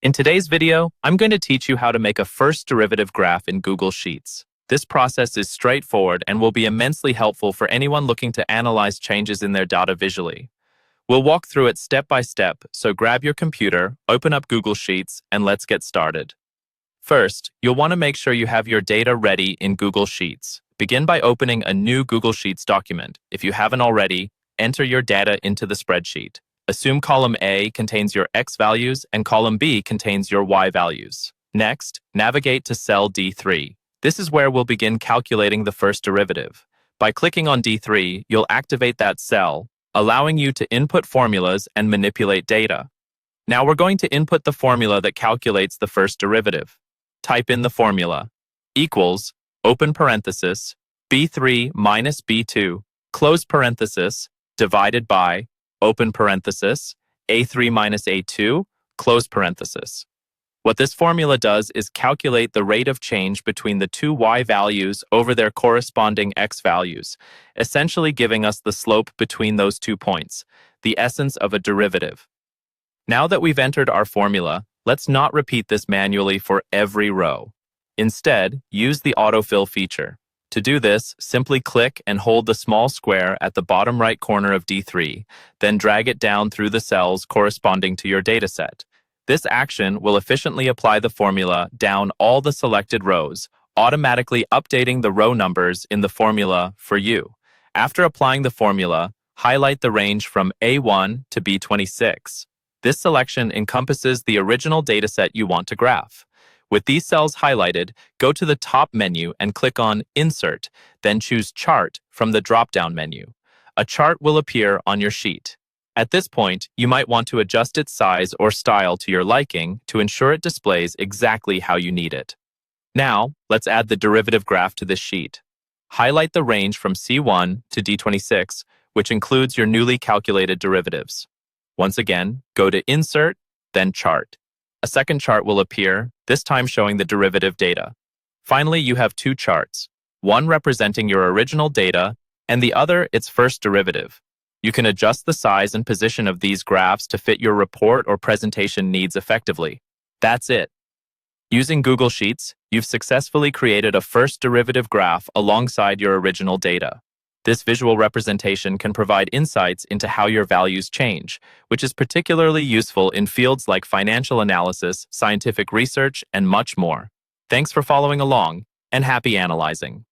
In today's video, I'm going to teach you how to make a first derivative graph in Google Sheets. This process is straightforward and will be immensely helpful for anyone looking to analyze changes in their data visually. We'll walk through it step by step, so grab your computer, open up Google Sheets, and let's get started. First, you'll want to make sure you have your data ready in Google Sheets. Begin by opening a new Google Sheets document. If you haven't already, enter your data into the spreadsheet. Assume column A contains your X values and column B contains your Y values. Next, navigate to cell D3. This is where we'll begin calculating the first derivative. By clicking on D3, you'll activate that cell, allowing you to input formulas and manipulate data. Now we're going to input the formula that calculates the first derivative. Type in the formula, equals, open parenthesis, B3 minus B2, close parenthesis, divided by, open parenthesis, A3 minus A2, close parenthesis. What this formula does is calculate the rate of change between the two Y values over their corresponding X values, essentially giving us the slope between those 2 points, the essence of a derivative. Now that we've entered our formula, let's not repeat this manually for every row. Instead, use the autofill feature. To do this, simply click and hold the small square at the bottom right corner of D3, then drag it down through the cells corresponding to your dataset. This action will efficiently apply the formula down all the selected rows, automatically updating the row numbers in the formula for you. After applying the formula, highlight the range from A1 to B26. This selection encompasses the original dataset you want to graph. With these cells highlighted, go to the top menu and click on Insert, then choose Chart from the drop-down menu. A chart will appear on your sheet. At this point, you might want to adjust its size or style to your liking to ensure it displays exactly how you need it. Now, let's add the derivative graph to this sheet. Highlight the range from C1 to D26, which includes your newly calculated derivatives. Once again, go to Insert, then Chart. A second chart will appear, this time showing the derivative data. Finally, you have two charts, one representing your original data and the other its first derivative. You can adjust the size and position of these graphs to fit your report or presentation needs effectively. That's it. Using Google Sheets, you've successfully created a first derivative graph alongside your original data. This visual representation can provide insights into how your values change, which is particularly useful in fields like financial analysis, scientific research, and much more. Thanks for following along, and happy analyzing.